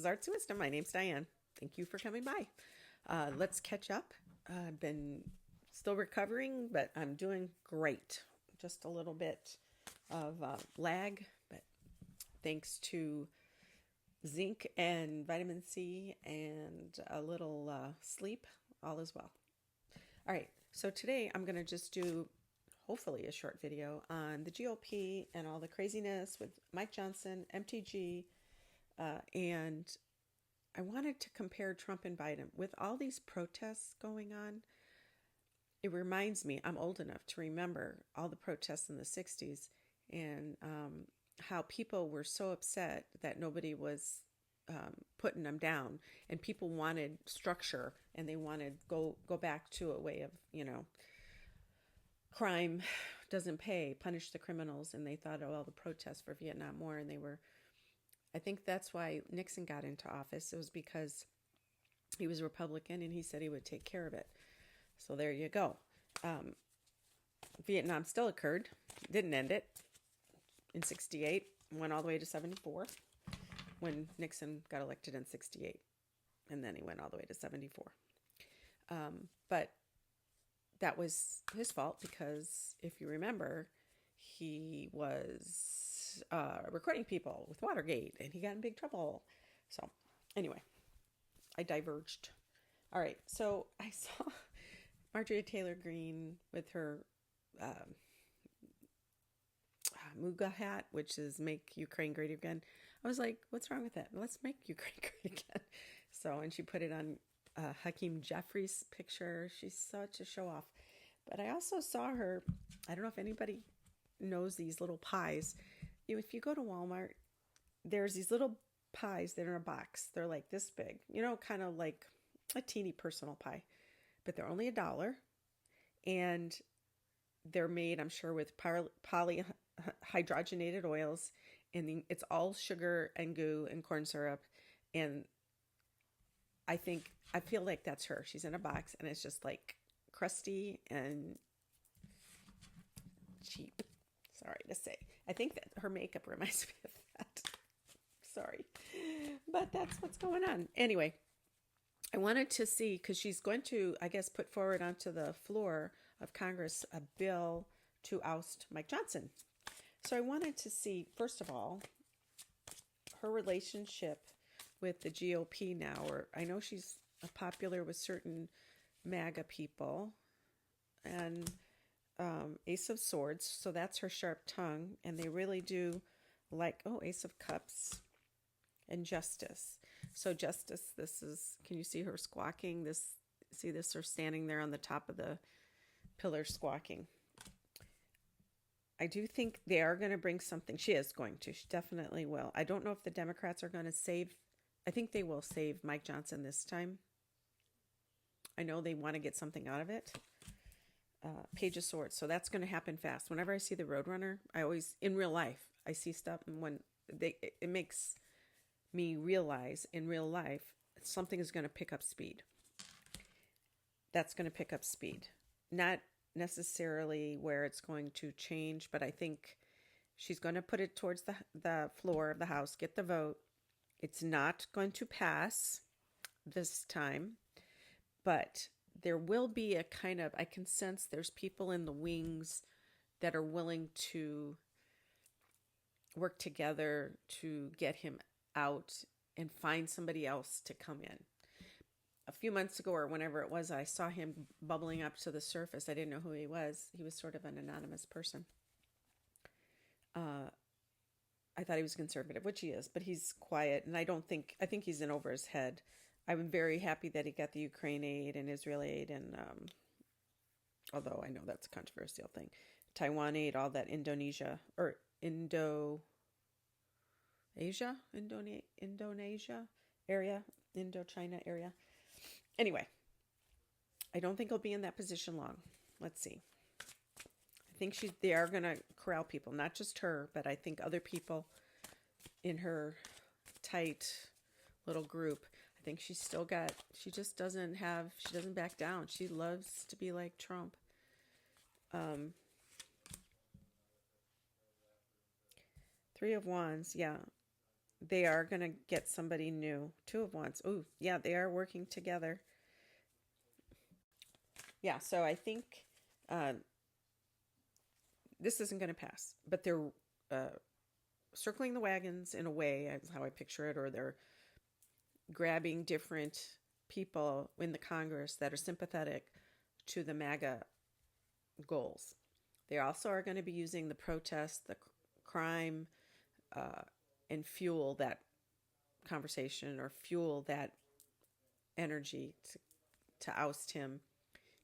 is ArtsyWisdom. My name's Diane. Thank you for coming by. Let's catch up. I've been still recovering, but I'm doing great. Just a little bit of lag, but thanks to zinc and vitamin C and a little sleep, all is well. All right, so today I'm going to just do hopefully a short video on the GOP and all the craziness with Mike Johnson, MTG, and I wanted to compare Trump and Biden. With all these protests going on, it reminds me, I'm old enough to remember all the protests in the 60s and how people were so upset that nobody was putting them down, and people wanted structure and they wanted go back to a way of, crime doesn't pay, punish the criminals. And they thought, oh, well, the protests for Vietnam War, and I think that's why Nixon got into office. It was because he was a Republican and he said he would take care of it. So there you go. Vietnam still occurred, didn't end it. In 68, went all the way to 74 when Nixon got elected in 68. And then he went all the way to 74. But that was his fault because, if you remember, he was recording people with Watergate and he got in big trouble. So anyway, I diverged. All right, so I saw Marjorie Taylor Greene with her MUGA hat, which is Make Ukraine Great Again. I was like, what's wrong with that? Let's make Ukraine great again. So, and she put it on Hakeem Jeffries' picture. She's such a show off. But I also saw her, I don't know if anybody knows these little pies. If you go to Walmart, there's these little pies that are in a box. They're like this big, kind of like a teeny personal pie, but they're only $1. And they're made, I'm sure, with polyhydrogenated oils, and it's all sugar and goo and corn syrup. And I feel like that's her. She's in a box and it's just like crusty and cheap. Sorry to say. I think that her makeup reminds me of that. Sorry. But that's what's going on. Anyway, I wanted to see, because she's going to, I guess, put forward onto the floor of Congress a bill to oust Mike Johnson. So I wanted to see, first of all, her relationship with the GOP now. Or I know she's popular with certain MAGA people, and Ace of Swords, so that's her sharp tongue, and they really do like, Ace of Cups and Justice. So Justice, can you see her squawking? See this, her standing there on the top of the pillar squawking. I do think they are going to bring something. She is going to. She definitely will. I don't know if the Democrats are going to I think they will save Mike Johnson this time. I know they want to get something out of it. Page of Swords. So that's going to happen fast. Whenever I see the Roadrunner, in real life, I see stuff, and it makes me realize in real life something is going to pick up speed. That's going to pick up speed. Not necessarily where it's going to change, but I think she's going to put it towards the floor of the House, get the vote. It's not going to pass this time, but there will be a kind of, I can sense there's people in the wings that are willing to work together to get him out and find somebody else to come in. A few months ago, or whenever it was, I saw him bubbling up to the surface. I didn't know who he was. He was sort of an anonymous person. I thought he was conservative, which he is, but he's quiet, and I think he's in over his head. I'm very happy that he got the Ukraine aid and Israel aid, and although I know that's a controversial thing, Taiwan aid, all that Indonesia area, Indochina area. Anyway, I don't think he'll be in that position long. Let's see. I think they are going to corral people, not just her, but I think other people in her tight little group. I think she doesn't back down. She loves to be like Trump. Three of Wands, yeah. they are going to get somebody new. Two of Wands. Oh, yeah, they are working together. Yeah, so I think uh, this isn't going to pass, but they're uh, circling the wagons in a way, is how I picture it, or they're grabbing different people in the Congress that are sympathetic to the MAGA goals. They also are going to be using the protest, the crime, uh, and fuel that conversation or fuel that energy to oust him,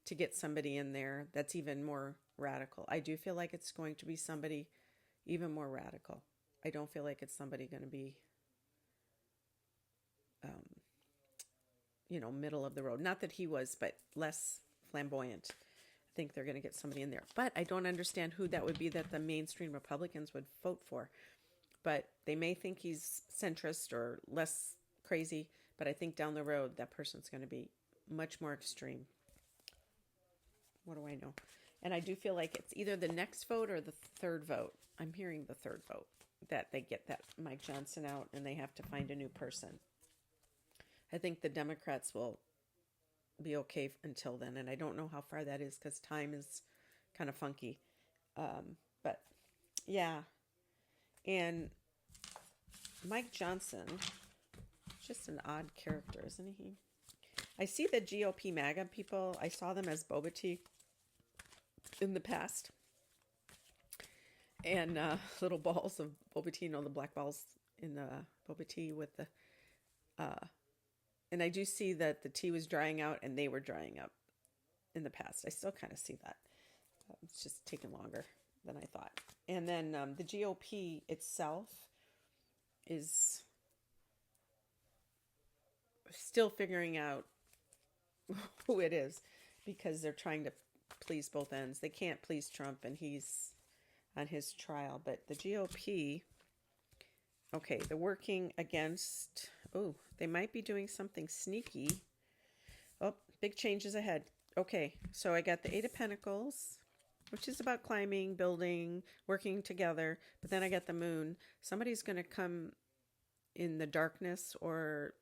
to get somebody in there that's even more radical. I do feel like it's going to be somebody even more radical. I don't feel like it's somebody going to be, um, middle of the road. Not that he was, but less flamboyant. I think they're going to get somebody in there. But I don't understand who that would be that the mainstream Republicans would vote for. But they may think he's centrist or less crazy. But I think down the road, that person's going to be much more extreme. What do I know? And I do feel like it's either the next vote or the third vote. I'm hearing the third vote, that they get that Mike Johnson out and they have to find a new person. I think the Democrats will be okay until then. And I don't know how far that is because time is kind of funky. But yeah. And Mike Johnson, just an odd character, isn't he? I see the GOP MAGA people. I saw them as boba tea in the past. And little balls of boba tea, the black balls in the boba tea with the... and I do see that the tea was drying out and they were drying up in the past. I still kind of see that. It's just taking longer than I thought. And then the GOP itself is still figuring out who it is because they're trying to please both ends. They can't please Trump and he's on his trial. But the GOP, okay, they're working against... Oh, they might be doing something sneaky. Oh, big changes ahead. Okay, so I got the Eight of Pentacles, which is about climbing, building, working together. But then I got the Moon. Somebody's going to come in the darkness or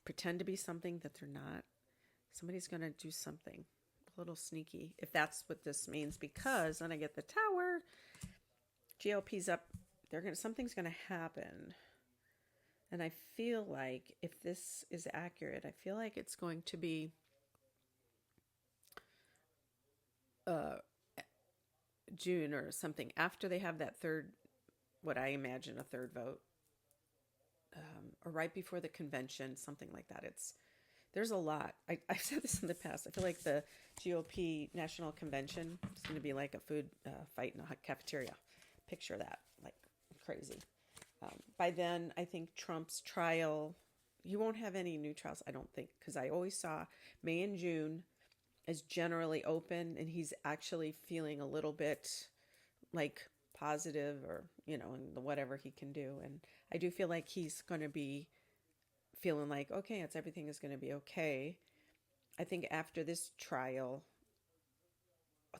pretend to be something that they're not. Somebody's going to do something a little sneaky, if that's what this means. Because then I get the Tower. GOP's up. Something's going to happen. And I feel like if this is accurate, I feel like it's going to be June or something after they have that third, what I imagine a third vote, or right before the convention, something like that. There's a lot. I've said this in the past. I feel like the GOP National Convention is going to be like a food fight in a cafeteria. Picture that, like crazy. By then, I think Trump's trial, you won't have any new trials, I don't think, because I always saw May and June as generally open, and he's actually feeling a little bit like positive or, and whatever he can do. And I do feel like he's going to be feeling like, okay, everything is going to be okay. I think after this trial,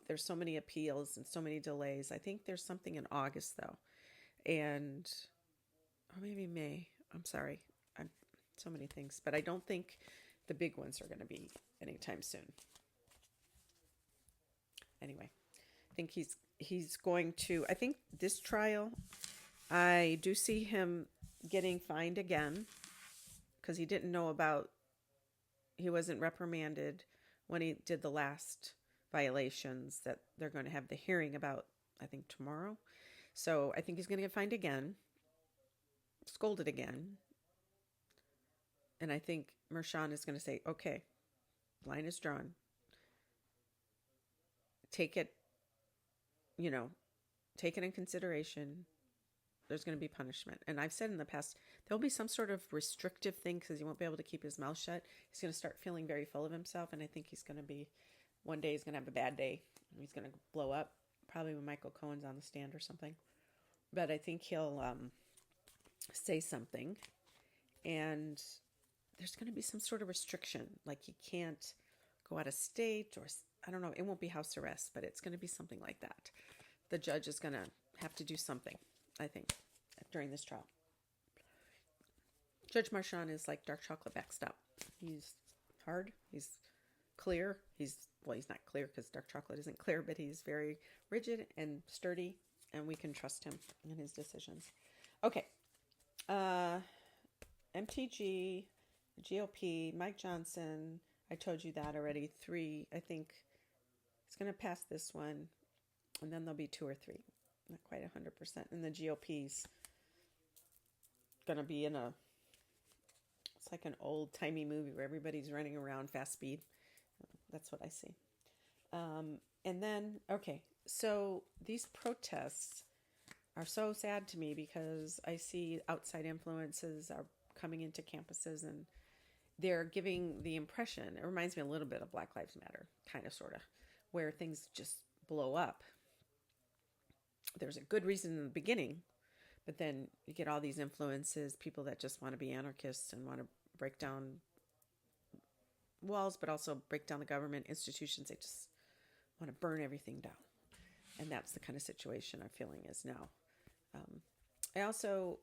there's so many appeals and so many delays. I think there's something in August, though. And... or maybe May. I'm sorry. I'm so many things. But I don't think the big ones are going to be anytime soon. Anyway, I think he's going to... I think this trial, I do see him getting fined again because he didn't know about... he wasn't reprimanded when he did the last violations that they're going to have the hearing about, I think, tomorrow. So I think he's going to get fined again. Scolded again. And I think Mershon is going to say, okay, line is drawn. Take it, take it in consideration. There's going to be punishment. And I've said in the past, there'll be some sort of restrictive thing because he won't be able to keep his mouth shut. He's going to start feeling very full of himself. And I think he's going to be, one day he's going to have a bad day. And he's going to blow up, probably when Michael Cohen's on the stand or something. But I think he'll say something. And there's going to be some sort of restriction. Like he can't go out of state, or I don't know. It won't be house arrest, but it's going to be something like that. The judge is going to have to do something. I think, during this trial. Judge Marchand is like dark chocolate backstop. He's hard. He's clear. He's not clear because dark chocolate isn't clear, but he's very rigid and sturdy, and we can trust him in his decisions. Okay. MTG, GOP, Mike Johnson. I told you that already. 3, I think it's going to pass this one, and then there'll be 2 or 3. Not quite 100%. And the GOP's going to be in it's like an old-timey movie where everybody's running around fast speed. That's what I see. And then, okay, so these protests are so sad to me because I see outside influences are coming into campuses and they're giving the impression, it reminds me a little bit of Black Lives Matter, kind of, sort of, where things just blow up. There's a good reason in the beginning, but then you get all these influences, people that just want to be anarchists and want to break down walls, but also break down the government institutions. They just want to burn everything down. And that's the kind of situation I'm feeling is now. I also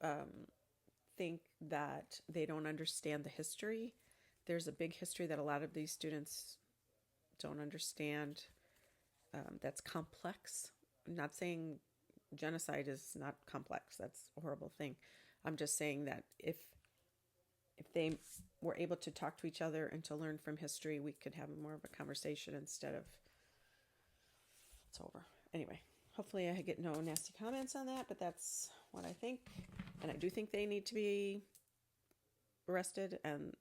think that they don't understand the history. There's a big history that a lot of these students don't understand. That's complex. I'm not saying genocide is not complex. That's a horrible thing. I'm just saying that if they were able to talk to each other and to learn from history, we could have more of a conversation instead of it's over. Anyway, hopefully I get no nasty comments on that, but that's what I think. And I do think they need to be arrested and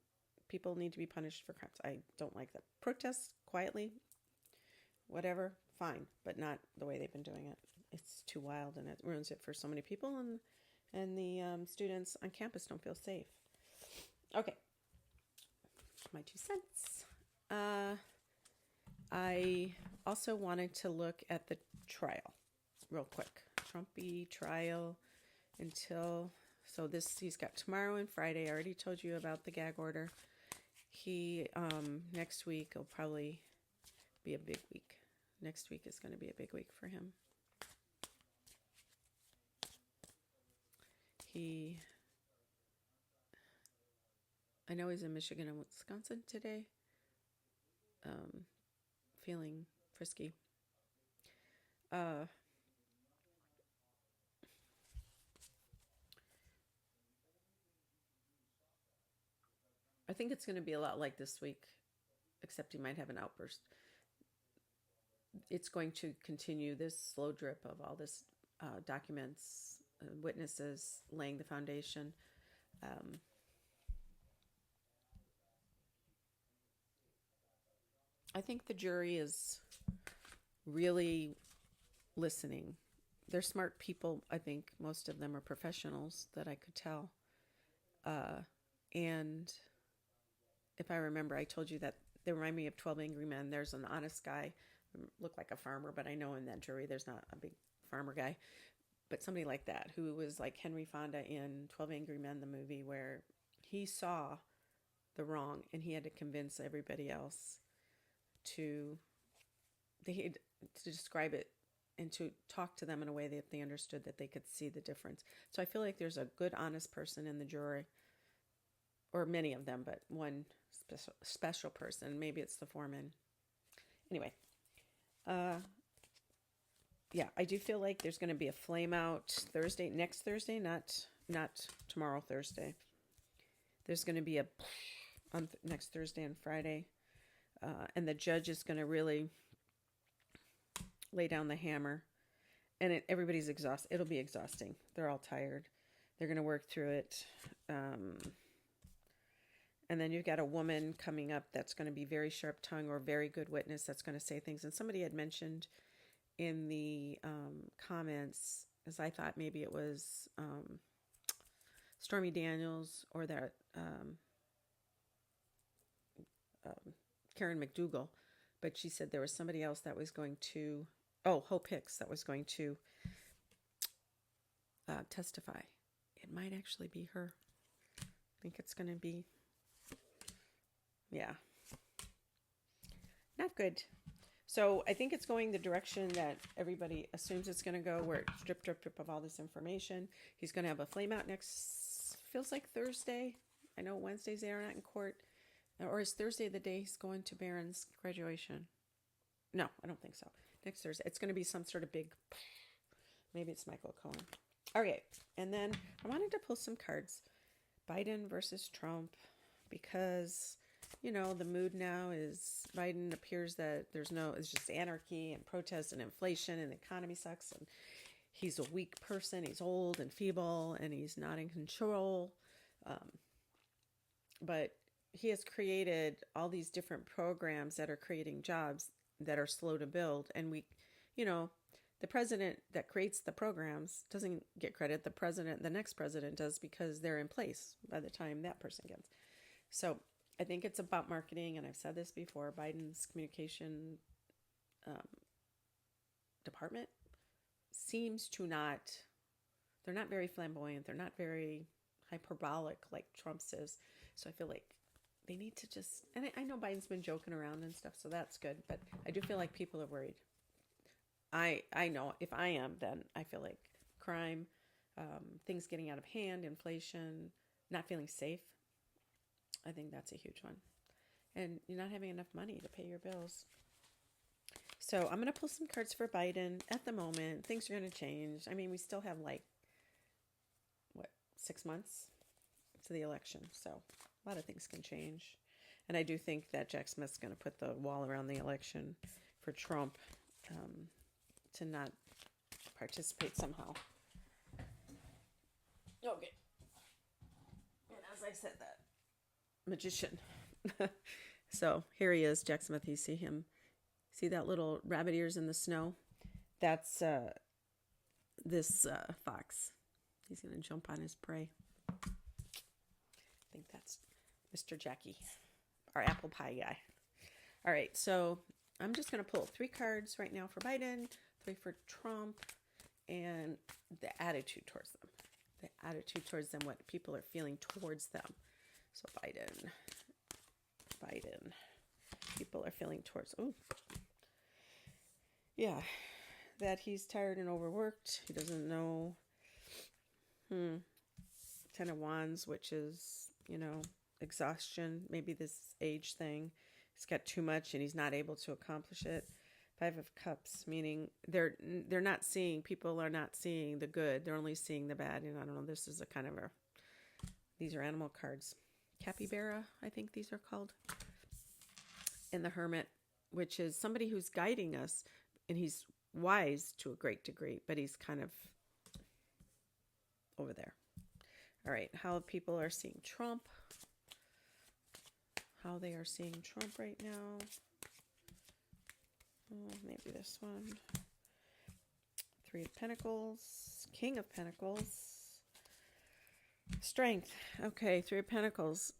people need to be punished for crimes. I don't like that. Protests quietly, whatever, fine, but not the way they've been doing it. It's too wild and it ruins it for so many people, and the students on campus don't feel safe. Okay, my 2 cents. I also wanted to look at the trial real quick. Trumpy trial he's got tomorrow and Friday. I already told you about the gag order. He, next week will probably be a big week. Next week is going to be a big week for him. I know he's in Michigan and Wisconsin today. Feeling frisky. I think it's going to be a lot like this week, except he might have an outburst. It's going to continue this slow drip of all this documents, witnesses, laying the foundation. I think the jury is really listening. They're smart people. I think most of them are professionals that I could tell. And if I remember, I told you that they remind me of 12 Angry Men. There's an honest guy, looked like a farmer, but I know in that jury there's not a big farmer guy, but somebody like that who was like Henry Fonda in 12 Angry Men, the movie, where he saw the wrong and he had to convince everybody else to describe it and to talk to them in a way that they understood, that they could see the difference. So I feel like there's a good, honest person in the jury, or many of them, but one special person. Maybe it's the foreman. Anyway, yeah, I do feel like there's going to be a flame out next Thursday, not tomorrow, Thursday. There's going to be on next Thursday and Friday. And the judge is going to really lay down the hammer, and everybody's exhausted. It'll be exhausting. They're all tired. They're going to work through it. And then you've got a woman coming up that's going to be very sharp-tongued or very good witness that's going to say things. And somebody had mentioned in the comments, as I thought maybe it was Stormy Daniels or that Karen McDougal, but she said there was somebody else that was going to, Hope Hicks, that was going to testify. It might actually be her. I think it's going to be, yeah, not good. So I think it's going the direction that everybody assumes it's going to go, where it's drip, drip, drip of all this information. He's going to have a flame out next, feels like Thursday. I know Wednesdays they are not in court. Or is Thursday the day he's going to Barron's graduation? No, I don't think so. Next Thursday. It's going to be some sort of big, maybe it's Michael Cohen. Okay, and then I wanted to pull some cards. Biden versus Trump, because, you know, the mood now is Biden appears that it's just anarchy and protest and inflation and the economy sucks and he's a weak person. He's old and feeble and he's not in control. But he has created all these different programs that are creating jobs that are slow to build. And the president that creates the programs doesn't get credit. The next president does, because they're in place by the time that person gets. So I think it's about marketing. And I've said this before, Biden's communication department seems to they're not very flamboyant. They're not very hyperbolic like Trump's is. So I feel like they need to just, and I know Biden's been joking around and stuff, so that's good. But I do feel like people are worried. I know if I am, then I feel like crime, things getting out of hand, inflation, not feeling safe. I think that's a huge one. And you're not having enough money to pay your bills. So I'm going to pull some cards for Biden. At the moment, things are going to change. I mean, we still have 6 months to the election. So a lot of things can change. And I do think that Jack Smith's going to put the wall around the election for Trump to not participate somehow. Okay. And as I said, that magician. So here he is, Jack Smith. You see him. See that little rabbit ears in the snow? That's this fox. He's going to jump on his prey. I think that's Mr. Jackie, our apple pie guy. All right, so I'm just going to pull 3 cards right now for Biden, 3 for Trump, and the attitude towards them. The attitude towards them, what people are feeling towards them. So Biden. People are feeling towards, yeah, that he's tired and overworked. He doesn't know. 10 of Wands, which is, exhaustion. Maybe this age thing. He's got too much and he's not able to accomplish it. 5 of Cups, meaning people are not seeing the good. They're only seeing the bad. I don't know. This is these are animal cards. Capybara, I think these are called. And the Hermit, which is somebody who's guiding us, and he's wise to a great degree, but he's kind of over there. All right, how people are seeing Trump. How they are seeing Trump right now. Maybe this one. 3 of Pentacles. King of Pentacles. Strength. Okay, 3 of Pentacles.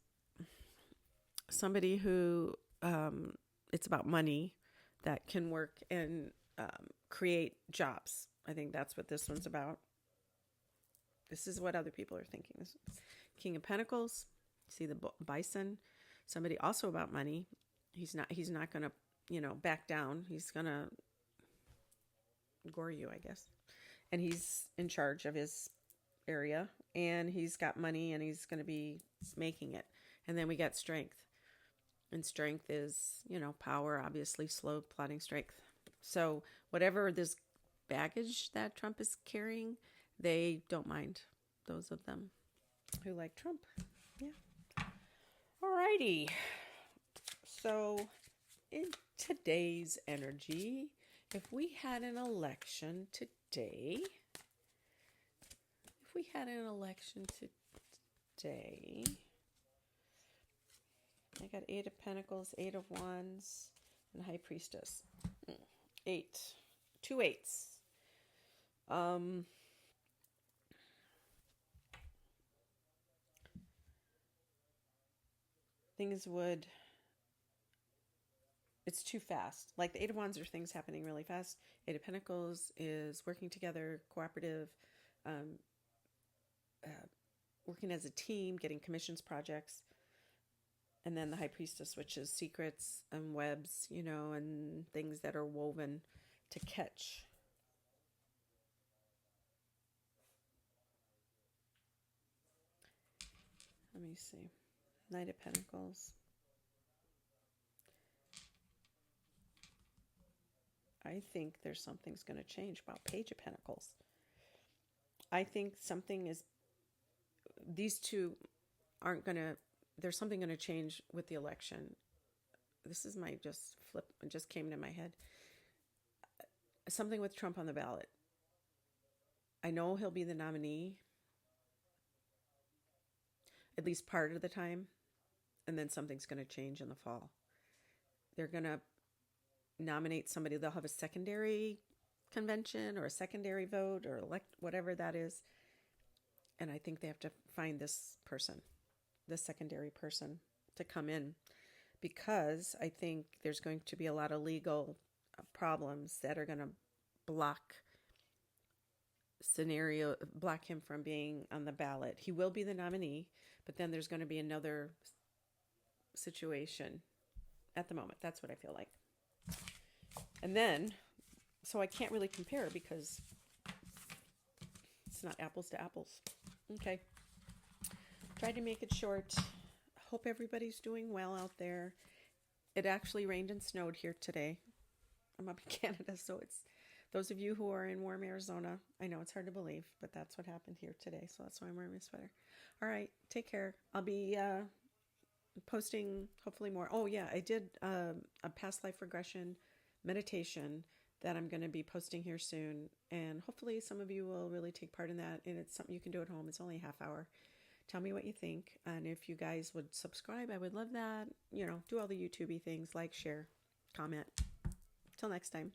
Somebody who, it's about money that can work and create jobs. I think that's what this one's about. This is what other people are thinking. This King of Pentacles. See the bison. Somebody also about money. He's not going to, back down. He's going to gore you, I guess. And he's in charge of his area, and he's got money, and he's going to be making it. And then we got strength. And strength is, power, obviously, slow, plotting strength. So whatever this baggage that Trump is carrying, they don't mind, those of them who like Trump. Yeah. Alrighty. So in today's energy, if we had an election today, I got 8 of Pentacles, 8 of Wands, and High Priestess. 8. 2 8s. It's too fast. Like the 8 of Wands are things happening really fast. 8 of Pentacles is working together, cooperative, working as a team, getting commissions, projects. And then the High Priestess, which is secrets and webs, you know, and things that are woven to catch. Let me see. Knight of Pentacles. I think there's something's going to change about Page of Pentacles. I think something is, these two aren't going to, there's something going to change with the election. This is my just flip, it just came to my head. Something with Trump on the ballot. I know he'll be the nominee, at least part of the time, and then something's going to change in the fall. They're going to nominate somebody. They'll have a secondary convention or a secondary vote or elect whatever that is. And I think they have to find this person, this secondary person, to come in, because I think there's going to be a lot of legal problems that are going to block him from being on the ballot. He will be the nominee, but then there's going to be another situation at the moment. That's what I feel like. And then, so I can't really compare because it's not apples to apples. Okay. Tried to make it short. Hope everybody's doing well out there. It actually rained and snowed here today. I'm up in Canada, so it's those of you who are in warm Arizona. I know it's hard to believe, but that's what happened here today, so that's why I'm wearing my sweater. All right, take care. I'll be posting hopefully more. Oh yeah, I did a past life regression meditation that I'm going to be posting here soon, and hopefully some of you will really take part in that, and it's something you can do at home. It's only a half hour. Tell me what you think, and if you guys would subscribe, I would love that. You know, do all the YouTube-y things, like, share, comment. Till next time.